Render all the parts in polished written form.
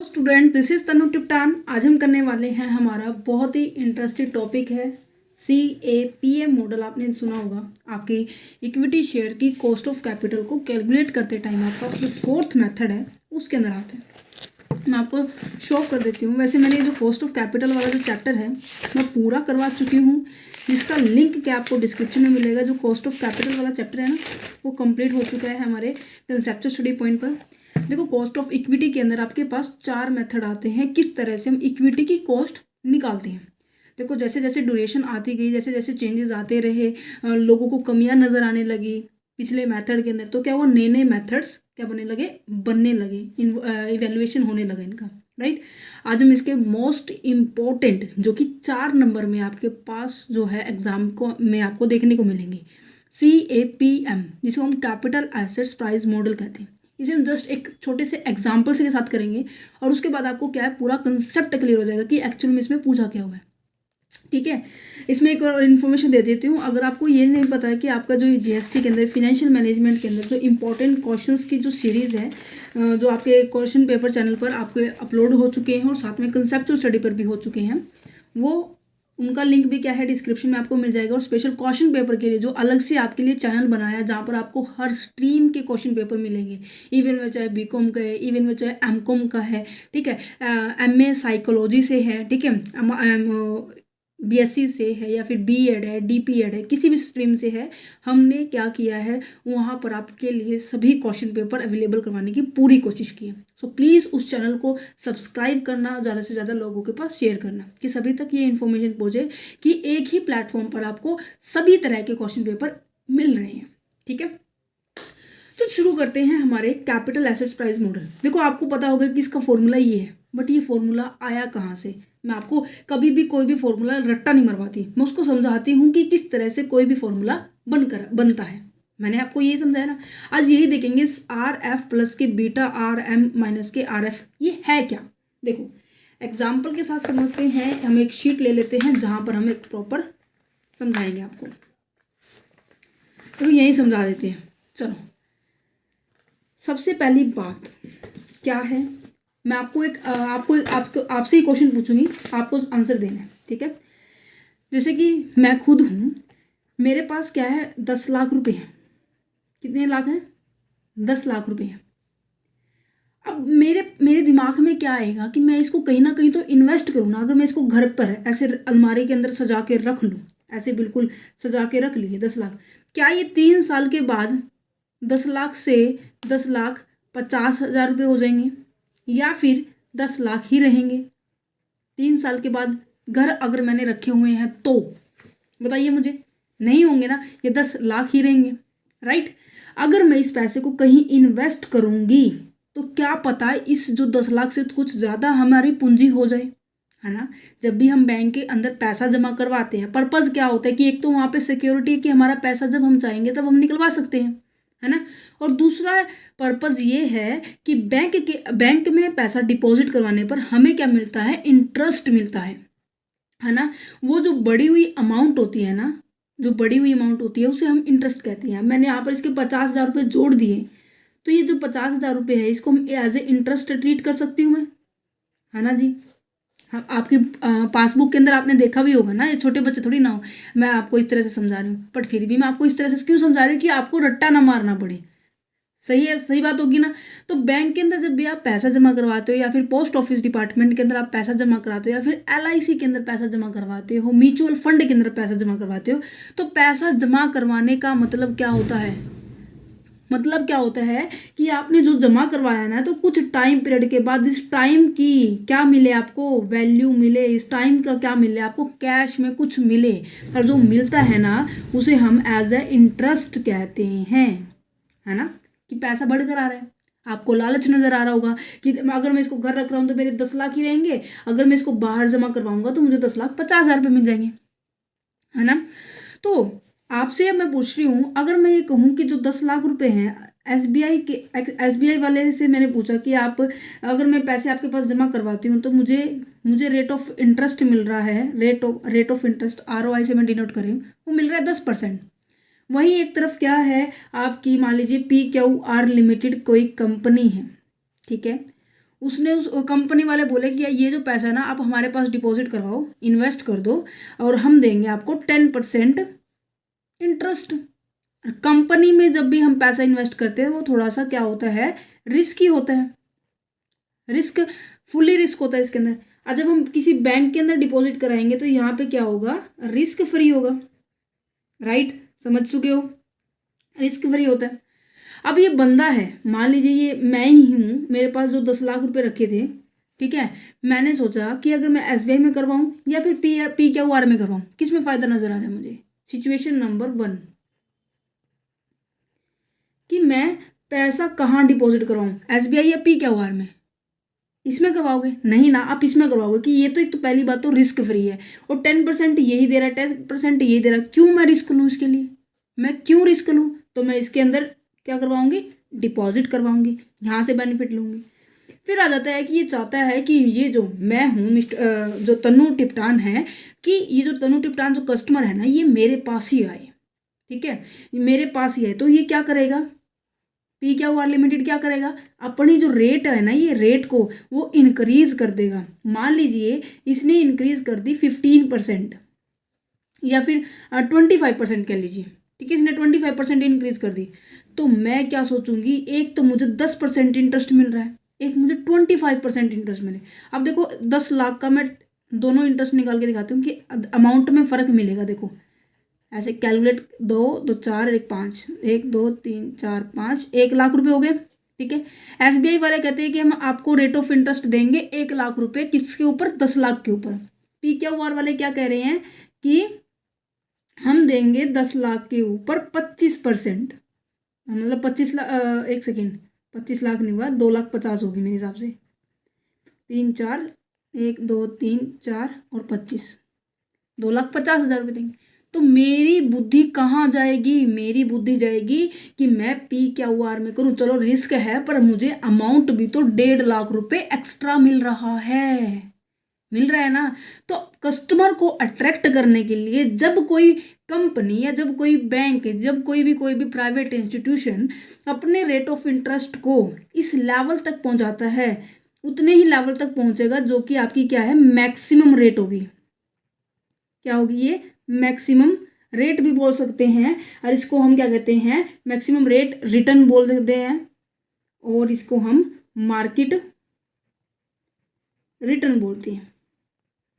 Student, this is तनु टिप्टान। आज हम करने वाले हैं, हमारा बहुत ही इंटरेस्टिंग टॉपिक है CAPM मॉडल। आपने सुना होगा, आपकी इक्विटी शेयर की कॉस्ट ऑफ कैपिटल को कैलकुलेट करते टाइम आपका जो फोर्थ मेथड है उसके अंदर आते हैं। मैं आपको शो कर देती हूँ। वैसे मैंने जो कॉस्ट ऑफ कैपिटल वाला जो चैप्टर है मैं पूरा करवा चुकी हूँ, जिसका लिंक क्या आपको डिस्क्रिप्शन में मिलेगा। जो कॉस्ट ऑफ कैपिटल वाला चैप्टर है ना, वो कंप्लीट हो चुका है हमारे कंसेप्चुअल स्टडी पॉइंट पर। देखो, कॉस्ट ऑफ इक्विटी के अंदर आपके पास 4 मेथड आते हैं किस तरह से हम इक्विटी की कॉस्ट निकालते हैं। देखो, जैसे जैसे ड्यूरेशन आती गई, जैसे जैसे चेंजेस आते रहे, लोगों को कमियां नज़र आने लगी पिछले मेथड के अंदर, तो क्या वो नए नए मेथड्स क्या बनने लगे, इवेल्युएशन होने लगा इनका। राइट। आज हम इसके मोस्ट इम्पोर्टेंट जो कि 4 नंबर में आपके पास जो है एग्जाम को में आपको देखने को मिलेंगे, CAPM, जिसको हम कैपिटल एसेट्स प्राइस मॉडल कहते हैं। इसे हम जस्ट एक छोटे से एग्जाम्पल के साथ करेंगे और उसके बाद आपको क्या है, पूरा कंसेप्ट क्लियर हो जाएगा कि एक्चुअल में इसमें पूछा क्या हुआ है। ठीक है। इसमें एक और इन्फॉर्मेशन दे देती हूँ। अगर आपको ये नहीं पता है कि आपका जो GST के अंदर, फिनेंशियल मैनेजमेंट के अंदर जो इंपॉर्टेंट क्वेश्चंस की जो सीरीज़ है, जो आपके क्वेश्चन पेपर चैनल पर आपके अपलोड हो चुके हैं और साथ में कंसेप्चुअल स्टडी पर भी हो चुके हैं, वो उनका लिंक भी क्या है, डिस्क्रिप्शन में आपको मिल जाएगा। और स्पेशल क्वेश्चन पेपर के लिए जो अलग से आपके लिए चैनल बनाया, जहाँ पर आपको हर स्ट्रीम के क्वेश्चन पेपर मिलेंगे, इवन में चाहे BCom का है, इवन में चाहे MCom का है, ठीक है, MA साइकोलॉजी से है, ठीक है, BSc से है, या फिर B.Ed है, DPEd है, किसी भी स्ट्रीम से है, हमने क्या किया है, वहाँ पर आपके लिए सभी क्वेश्चन पेपर अवेलेबल करवाने की पूरी कोशिश की है। सो प्लीज़ उस चैनल को सब्सक्राइब करना, ज़्यादा से ज़्यादा लोगों के पास शेयर करना कि सभी तक ये इन्फॉर्मेशन पहुँचे कि एक ही प्लेटफॉर्म पर आपको सभी तरह के क्वेश्चन पेपर मिल रहे हैं। ठीक है, तो शुरू करते हैं हमारे कैपिटल एसेट्स प्राइस मॉडल। देखो, आपको पता होगा कि इसका फॉर्मूला ये है, बट ये फॉर्मूला आया कहाँ से। मैं आपको कभी भी कोई भी फॉर्मूला रट्टा नहीं मरवाती, मैं उसको समझाती हूँ कि किस तरह से कोई भी फॉर्मूला बनता है। मैंने आपको यही समझाया ना। आज यही देखेंगे, RF प्लस के बीटा RM माइनस के RF ये है क्या। देखो, एग्जाम्पल के साथ समझते हैं। हम एक शीट ले लेते हैं जहाँ पर हम एक प्रॉपर समझाएंगे आपको, तो यही समझा देते हैं। चलो, सबसे पहली बात क्या है, मैं आपको आपसे ही क्वेश्चन पूछूंगी, आपको आंसर देना है। ठीक है, जैसे कि मैं खुद हूँ, मेरे पास क्या है, 10 लाख रुपए हैं। कितने लाख हैं? 10 लाख रुपए हैं। अब मेरे दिमाग में क्या आएगा कि मैं इसको कहीं ना कहीं तो इन्वेस्ट करूँ ना। अगर मैं इसको घर पर ऐसे अलमारी के अंदर सजा के रख लूँ, ऐसे बिल्कुल सजा के रख लिए 10 लाख, क्या ये 3 साल के बाद 10 लाख से 10,50,000 रुपये हो जाएंगे, या फिर 10 लाख ही रहेंगे? 3 साल के बाद घर अगर मैंने रखे हुए हैं तो बताइए मुझे, नहीं होंगे ना, ये 10 लाख ही रहेंगे। राइट। अगर मैं इस पैसे को कहीं इन्वेस्ट करूंगी तो क्या पता इस जो 10 लाख से कुछ ज़्यादा हमारी पूंजी हो जाए, है ना। जब भी हम बैंक के अंदर पैसा जमा करवाते हैं, पर्पज़ क्या होता है कि एक तो वहाँ पे सिक्योरिटी है कि हमारा पैसा जब हम चाहेंगे तब हम निकलवा सकते हैं, है ना। और दूसरा पर्पज़ ये है कि बैंक में पैसा डिपॉजिट करवाने पर हमें क्या मिलता है, इंटरेस्ट मिलता है ना। वो जो बढ़ी हुई अमाउंट होती है ना, जो बढ़ी हुई अमाउंट होती है उसे हम इंटरेस्ट कहते हैं। मैंने यहाँ पर इसके 50,000 रुपये जोड़ दिए, तो ये जो 50,000 रुपये है इसको हम एज ए इंटरेस्ट ट्रीट कर सकती हूँ मैं, है ना जी। हाँ, आपकी पासबुक के अंदर आपने देखा भी होगा ना, ये छोटे बच्चे थोड़ी ना हो, मैं आपको इस तरह से समझा रही हूँ, बट फिर भी मैं आपको इस तरह से क्यों समझा रही हूँ कि आपको रट्टा ना मारना पड़े। सही है, सही बात होगी ना। तो बैंक के अंदर जब भी आप पैसा जमा करवाते हो, या फिर पोस्ट ऑफिस डिपार्टमेंट के अंदर आप पैसा जमा कराते हो, या फिर LIC के अंदर पैसा जमा करवाते हो, म्यूचुअल फंड के अंदर पैसा जमा करवाते हो, तो पैसा जमा करवाने का मतलब क्या होता है, मतलब क्या होता है कि आपने जो जमा करवाया ना, तो कुछ टाइम पीरियड के बाद इस टाइम की क्या मिले आपको, वैल्यू मिले, इस टाइम का क्या मिले आपको, कैश में कुछ मिले। और जो मिलता है ना उसे हम एज ए इंटरेस्ट कहते हैं, है ना, कि पैसा बढ़कर आ रहा है। आपको लालच नजर आ रहा होगा कि अगर मैं इसको घर रख रहा हूँ तो मेरे 10 लाख ही रहेंगे, अगर मैं इसको बाहर जमा करवाऊंगा तो मुझे 10,50,000 रुपये मिल जाएंगे, है ना। तो आपसे मैं पूछ रही हूँ, अगर मैं ये कहूँ कि जो 10 लाख रुपए हैं, SBI वाले से मैंने पूछा कि आप, अगर मैं पैसे आपके पास जमा करवाती हूँ तो मुझे रेट ऑफ इंटरेस्ट मिल रहा है, रेट ऑफ इंटरेस्ट ROI से मैं डिनोट कर रही हूँ, वो मिल रहा है 10%। वहीं एक तरफ क्या है आपकी, मान लीजिए PQR लिमिटेड कोई कंपनी है, ठीक है, उसने उस कंपनी वाले बोले कि ये जो पैसा है ना आप हमारे पास डिपॉजिट करवाओ, इन्वेस्ट कर दो और हम देंगे आपको 10% इंटरेस्ट। कंपनी में जब भी हम पैसा इन्वेस्ट करते हैं वो थोड़ा सा क्या होता है, रिस्क ही होता है, रिस्क फुल्ली रिस्क होता है इसके अंदर। और जब हम किसी बैंक के अंदर डिपॉजिट कराएंगे तो यहाँ पे क्या होगा, रिस्क फ्री होगा, राइट, समझ चुके हो, रिस्क फ्री होता है। अब ये बंदा है, मान लीजिए ये मैं ही हूँ, मेरे पास जो 10 लाख रुपए रखे थे, ठीक है, मैंने सोचा कि अगर मैं SBI में करवाऊँ या फिर PQR में करवाऊँ, किस में फ़ायदा नज़र आ रहा है मुझे। सिचुएशन नंबर 1 कि मैं पैसा कहाँ डिपॉजिट करवाऊँ, SBI या PQR में। इसमें करवाओगे नहीं ना, आप इसमें करवाओगे कि ये तो एक तो पहली बात तो रिस्क फ्री है और 10% यही दे रहा है, 10% यही दे रहा है, क्यों मैं रिस्क लूँ इसके लिए, मैं क्यों रिस्क लूँ। तो मैं इसके अंदर क्या करवाऊंगी, डिपॉजिट करवाऊंगी, यहाँ से बेनिफिट लूँगी। फिर आ जाता है कि ये चाहता है कि ये जो मैं हूँ जो तनु टिप्टान है, कि ये जो तनु टिप्टान जो कस्टमर है ना ये मेरे पास ही आए, ठीक है, मेरे पास ही आए। तो ये क्या करेगा, PQR लिमिटेड क्या करेगा, अपनी जो रेट है ना ये रेट को वो इंक्रीज कर देगा। मान लीजिए इसने इंक्रीज कर दी 15% या फिर 25% कह लीजिए, ठीक है, इसने 25% इंक्रीज कर दी। तो मैं क्या सोचूंगी, एक तो मुझे 10% इंटरेस्ट मिल रहा है, एक मुझे 25% इंटरेस्ट मिले। अब देखो 10 लाख का मैं दोनों इंटरेस्ट निकाल के दिखाती हूँ कि अमाउंट में फ़र्क मिलेगा। देखो ऐसे कैलकुलेट, 2 2 4 1 5, 1 2 3 4 5, 1 लाख रुपए हो गए, ठीक है। SBI वाले कहते हैं कि हम आपको रेट ऑफ इंटरेस्ट देंगे 1 लाख रुपए, किसके ऊपर, 10 लाख के ऊपर। PQR वाले क्या कह रहे हैं कि हम देंगे 10 लाख के ऊपर 25%, मतलब 25 लाख, एक सेकेंड, 25 लाख नहीं हुआ, 2,50,000 होगी मेरे हिसाब से, 3 4 1 2 3 4 और 25, 2,50,000 रुपये देंगे। तो मेरी बुद्धि कहाँ जाएगी, मेरी बुद्धि जाएगी कि मैं PQR में करूँ, चलो रिस्क है पर मुझे अमाउंट भी तो 1.5 लाख रुपए एक्स्ट्रा मिल रहा है, मिल रहा है ना। तो कस्टमर को अट्रैक्ट करने के लिए जब कोई कंपनी या जब कोई बैंक, जब कोई भी प्राइवेट इंस्टीट्यूशन अपने रेट ऑफ इंटरेस्ट को इस लेवल तक पहुंचाता है, उतने ही लेवल तक पहुंचेगा जो कि आपकी क्या है, मैक्सिमम रेट होगी। क्या होगी ये, मैक्सिमम रेट भी बोल सकते हैं, और इसको हम क्या कहते हैं, मैक्सिमम रेट रिटर्न बोल देते हैं, और इसको हम मार्केट रिटर्न बोलते हैं,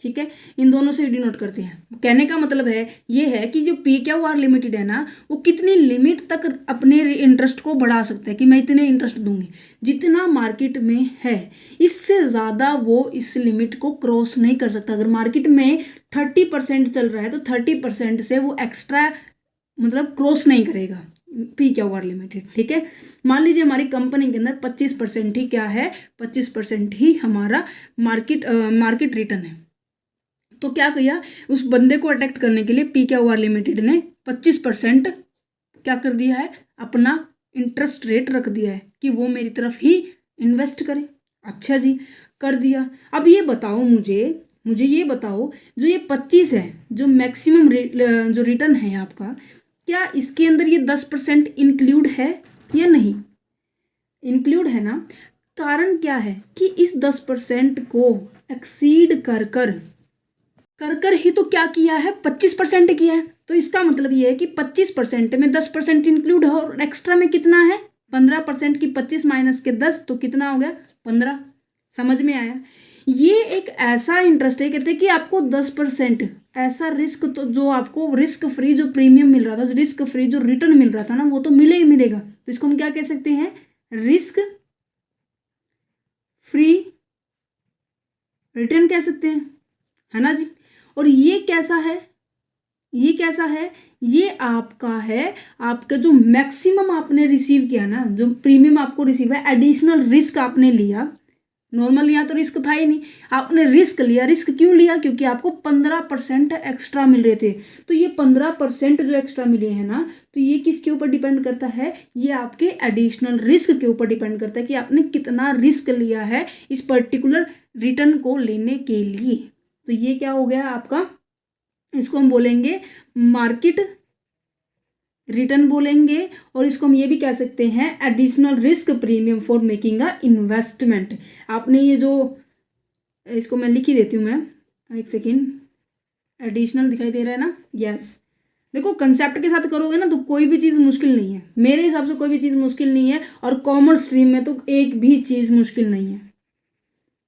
ठीक है। इन दोनों से डिनोट करते हैं। कहने का मतलब है ये है कि जो PQR लिमिटेड है ना वो कितनी लिमिट तक अपने इंटरेस्ट को बढ़ा सकता है, कि मैं इतने इंटरेस्ट दूंगी जितना मार्केट में है, इससे ज़्यादा वो इस लिमिट को क्रॉस नहीं कर सकता। अगर मार्केट में 30% चल रहा है तो 30% से वो एक्स्ट्रा मतलब क्रॉस नहीं करेगा PQR लिमिटेड, ठीक है। मान लीजिए हमारी कंपनी के अंदर 25% ही क्या है, 25% ही हमारा मार्केट रिटर्न है। तो क्या किया, उस बंदे को अट्रैक्ट करने के लिए PQR लिमिटेड ने 25% क्या कर दिया है, अपना इंटरेस्ट रेट रख दिया है कि वो मेरी तरफ ही इन्वेस्ट करे। अच्छा जी, कर दिया। अब ये बताओ मुझे ये बताओ, जो ये 25 है, जो मैक्सिमम जो रिटर्न है आपका, क्या इसके अंदर ये 10% इंक्लूड है या नहीं, इंक्लूड है ना। कारण क्या है कि इस 10% को एक्सीड कर ही तो क्या किया है, 25% किया है। तो इसका मतलब ये है कि 25% में 10% इंक्लूड है और एक्स्ट्रा में कितना है, 15% की 25 माइनस के 10 तो कितना हो गया, 15। समझ में आया। ये एक ऐसा इंटरेस्ट है, कहते हैं कि आपको 10% ऐसा रिस्क, तो जो आपको रिस्क फ्री जो प्रीमियम मिल रहा था, रिस्क फ्री जो रिटर्न मिल रहा था ना, वो तो मिले ही मिलेगा। तो इसको हम क्या कह सकते हैं, रिस्क फ्री रिटर्न कह सकते हैं, है ना जी। और ये कैसा है, ये आपका है, आपका जो मैक्सिमम आपने रिसीव किया ना, जो प्रीमियम आपको रिसीव है, एडिशनल रिस्क आपने लिया। नॉर्मल यहाँ तो रिस्क था ही नहीं, आपने रिस्क लिया। रिस्क क्यों लिया, क्योंकि आपको 15% एक्स्ट्रा मिल रहे थे। तो ये 15% जो एक्स्ट्रा मिले हैं ना, तो ये किसके ऊपर डिपेंड करता है, ये आपके एडिशनल रिस्क के ऊपर डिपेंड करता है कि आपने कितना रिस्क लिया है इस पर्टिकुलर रिटर्न को लेने के लिए। तो ये क्या हो गया आपका, इसको हम बोलेंगे मार्केट रिटर्न बोलेंगे, और इसको हम ये भी कह सकते हैं additional risk premium for making a investment. आपने ये जो, इसको मैं लिख ही देती हूँ, मैं एक सेकेंड, एडिशनल दिखाई दे रहा है ना, यस। देखो कंसेप्ट के साथ करोगे ना तो कोई भी चीज़ मुश्किल नहीं है, मेरे हिसाब से कोई भी चीज़ मुश्किल नहीं है, और कॉमर्स स्ट्रीम में तो एक भी चीज़ मुश्किल नहीं है,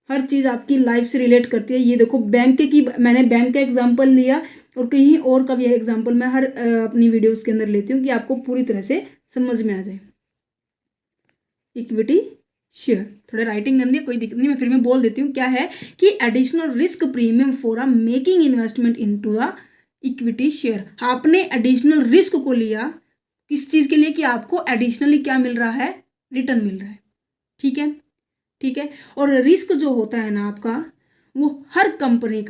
हर चीज़ आपकी लाइफ से रिलेट करती है। ये देखो बैंक की, मैंने बैंक का एग्जांपल लिया, और कहीं और का भी एग्जांपल मैं हर अपनी वीडियोस के अंदर लेती हूँ कि आपको पूरी तरह से समझ में आ जाए। इक्विटी शेयर, थोड़ा राइटिंग गंदी है, कोई दिक्कत नहीं, मैं फिर मैं बोल देती हूँ क्या है कि additional risk premium for a making investment into a equity share. आपने एडिशनल रिस्क को लिया किस चीज़ के लिए, कि आपको एडिशनली क्या मिल रहा है, रिटर्न मिल रहा है। ठीक है, ठीक है। और रिस्क जो होता है ना आपका, वो हर कंपनी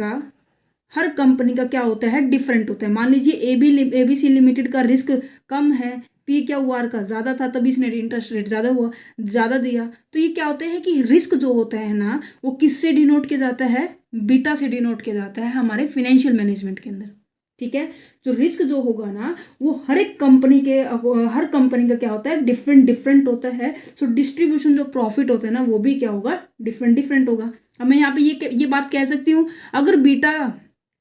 का क्या होता है, डिफरेंट होता है। मान लीजिए ABC लिमिटेड का रिस्क कम है, PQR का ज़्यादा था, तभी इसने इंटरेस्ट रेट ज़्यादा दिया। तो ये क्या होता है कि रिस्क जो होता है ना, वो किससे डिनोट किया जाता है, बीटा से डिनोट किया जाता है हमारे फिनेंशियल मैनेजमेंट के अंदर। ठीक है, जो रिस्क जो होगा ना, वो हर कंपनी का क्या होता है, डिफरेंट होता है। सो डिस्ट्रीब्यूशन जो प्रॉफिट होता है ना, वो भी क्या होगा, डिफरेंट होगा। अब मैं यहाँ पे ये बात कह सकती हूँ, अगर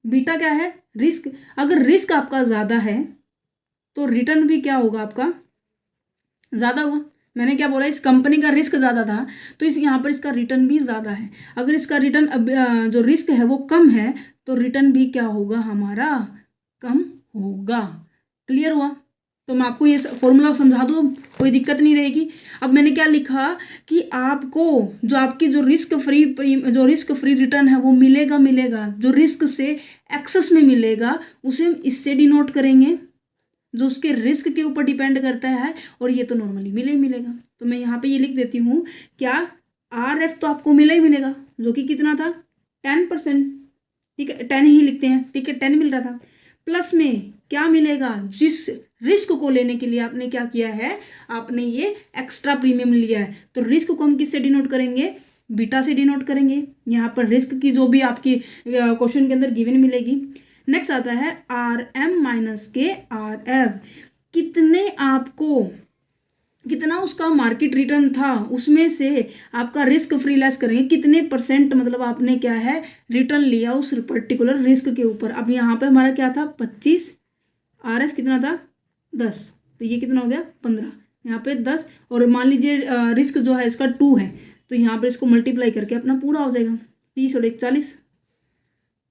बीटा क्या है, रिस्क, अगर रिस्क आपका ज़्यादा है तो रिटर्न भी क्या होगा, आपका ज़्यादा होगा। मैंने क्या बोला, इस कंपनी का रिस्क ज़्यादा था, तो यहाँ पर इसका रिटर्न भी ज़्यादा है। अगर इसका रिटर्न जो रिस्क है वो कम है, तो रिटर्न भी क्या होगा, हमारा कम होगा। क्लियर हुआ? तो मैं आपको ये फॉर्मूला समझा दूँ, कोई दिक्कत नहीं रहेगी। अब मैंने क्या लिखा कि आपको जो आपकी जो रिस्क फ्री रिटर्न है वो मिलेगा, जो रिस्क से एक्सेस में मिलेगा उसे हम इससे डिनोट करेंगे, जो उसके रिस्क के ऊपर डिपेंड करता है, और ये तो नॉर्मली मिलेगा। तो मैं यहाँ पे ये लिख देती हूँ, क्या RF तो आपको मिलेगा, जो कि कितना था, 10%। ठीक है, 10 ही लिखते हैं, ठीक है, 10 मिल रहा था। प्लस में क्या मिलेगा, जिस रिस्क को लेने के लिए आपने क्या किया है, आपने ये एक्स्ट्रा प्रीमियम लिया है, तो रिस्क को हम किससे डिनोट करेंगे, बीटा से डिनोट करेंगे। यहाँ पर रिस्क की जो भी आपकी क्वेश्चन के अंदर गिवन मिलेगी। नेक्स्ट आता है RM-KRF, कितना उसका मार्केट रिटर्न था, उसमें से आपका रिस्क फ्री लेस करेंगे, कितने %, मतलब आपने क्या है, रिटर्न लिया उस पर्टिकुलर रिस्क के ऊपर। अब यहाँ पे हमारा क्या था, 25, RF कितना था, 10, तो ये कितना हो गया, 15, यहाँ पे 10, और मान लीजिए रिस्क जो है इसका 2 है, तो यहाँ पर इसको मल्टीप्लाई करके अपना पूरा हो जाएगा, 30 और 41।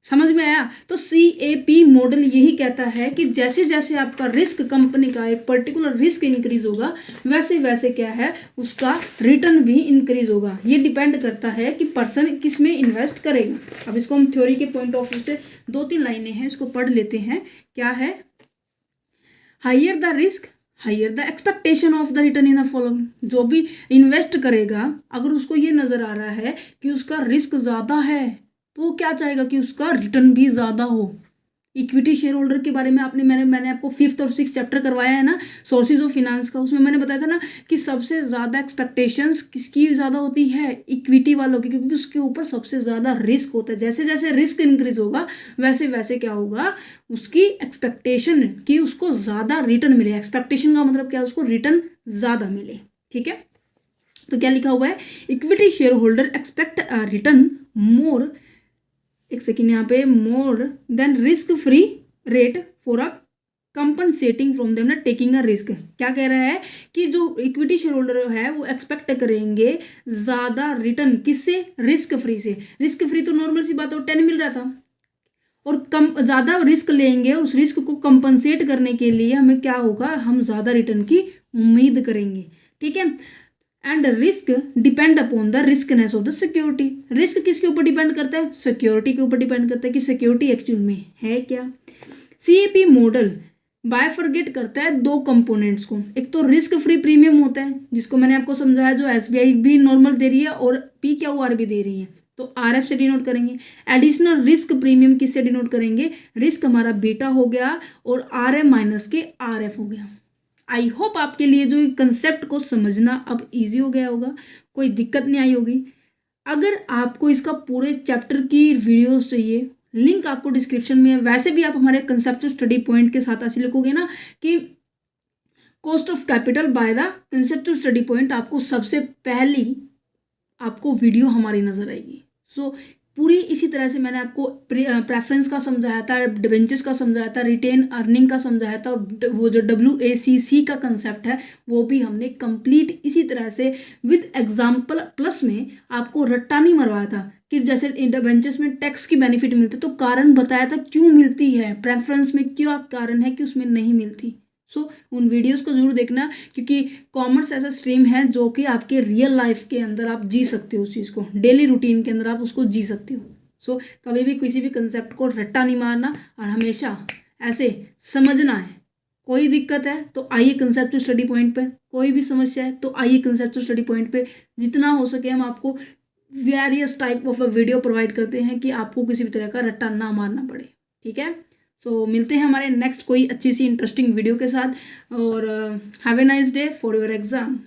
समझ में आया? तो CAP मॉडल यही कहता है कि जैसे जैसे आपका रिस्क, कंपनी का एक पर्टिकुलर रिस्क इंक्रीज होगा, वैसे वैसे क्या है, उसका रिटर्न भी इंक्रीज होगा। ये डिपेंड करता है कि पर्सन किस में इन्वेस्ट करेगा। अब इसको हम थ्योरी के पॉइंट ऑफ व्यू से 2-3 लाइनें हैं, इसको पढ़ लेते हैं। क्या है, higher the risk higher the expectation of the return in the following. जो भी इन्वेस्ट करेगा, अगर उसको ये नजर आ रहा है कि उसका रिस्क ज़्यादा है, तो वो क्या चाहेगा कि उसका रिटर्न भी ज़्यादा हो। इक्विटी शेयर होल्डर के बारे में मैंने आपको 5th और 6th चैप्टर करवाया है ना, सोर्सेज ऑफ फिनांस का, उसमें मैंने बताया था ना कि सबसे ज़्यादा एक्सपेक्टेशंस किसकी ज़्यादा होती है, इक्विटी वालों की, क्योंकि उसके ऊपर सबसे ज़्यादा रिस्क होता है। जैसे जैसे रिस्क इंक्रीज होगा, वैसे वैसे क्या होगा, उसकी एक्सपेक्टेशन कि उसको ज़्यादा रिटर्न मिले। एक्सपेक्टेशन का मतलब क्या है, उसको रिटर्न ज़्यादा मिले। ठीक है, तो क्या लिखा हुआ है, equity shareholder expect return more, एक सेकेंड, यहाँ पे more than risk free rate for a compensating from them not taking a risk. क्या कह रहा है कि जो इक्विटी शेयर होल्डर है वो एक्सपेक्ट करेंगे ज़्यादा रिटर्न, किससे, रिस्क फ्री से। रिस्क फ्री तो नॉर्मल सी बात है, 10 मिल रहा था, और कम ज़्यादा रिस्क लेंगे, उस रिस्क को कंपनसेट करने के लिए हमें क्या होगा, हम ज़्यादा रिटर्न की उम्मीद करेंगे। ठीक है, and risk depend upon the riskness of the security. Risk किसके ऊपर डिपेंड करता है, सिक्योरिटी के ऊपर डिपेंड करता है कि सिक्योरिटी एक्चुअल में है क्या। CAP मॉडल बायफरगेट करता है 2 कंपोनेंट्स को। एक तो रिस्क फ्री प्रीमियम होता है, जिसको मैंने आपको समझाया, जो SBI भी नॉर्मल दे रही है और PQR भी दे रही है, तो RF से डिनोट करेंगे। एडिशनल रिस्क प्रीमियम किससे डिनोट करेंगे, रिस्क हमारा बीटा हो गया और RM-KRF हो गया। आई होप आपके लिए जो कंसेप्ट को समझना अब इजी हो गया होगा, कोई दिक्कत नहीं आई होगी। अगर आपको इसका पूरे चैप्टर की वीडियोस चाहिए, लिंक आपको डिस्क्रिप्शन में है। वैसे भी आप हमारे कंसेप्ट स्टडी पॉइंट के साथ ऐसे लिखोगे ना कि cost of capital by the conceptual study point आपको सबसे पहली आपको वीडियो हमारी नज़र आएगी। सो पूरी इसी तरह से मैंने आपको प्रेफरेंस का समझाया था, डिबेंचर्स का समझाया था, रिटेन अर्निंग का समझाया था, वो जो WACC का कंसेप्ट है वो भी हमने कंप्लीट इसी तरह से विद एग्जाम्पल प्लस में आपको रट्टा नहीं मरवाया था कि जैसे डिबेंचर्स में टैक्स की बेनिफिट मिलती तो कारण बताया था क्यों मिलती है, प्रेफरेंस में क्या कारण है कि उसमें नहीं मिलती। सो उन वीडियोस को जरूर देखना, क्योंकि कॉमर्स ऐसा स्ट्रीम है जो कि आपके रियल लाइफ के अंदर आप जी सकते हो, उस चीज़ को डेली रूटीन के अंदर आप उसको जी सकते हो। सो कभी भी किसी भी कंसेप्ट को रट्टा नहीं मारना और हमेशा ऐसे समझना है। कोई दिक्कत है तो आइए कंसेप्चुअल स्टडी पॉइंट पे, कोई भी समस्या है तो आइए कंसेप्चुअल स्टडी पॉइंट पे। जितना हो सके हम आपको various type of video provide करते हैं कि आपको किसी भी तरह का रट्टा ना मारना पड़े। ठीक है, सो मिलते हैं हमारे नेक्स्ट कोई अच्छी सी इंटरेस्टिंग वीडियो के साथ, और have a nice day for your exam.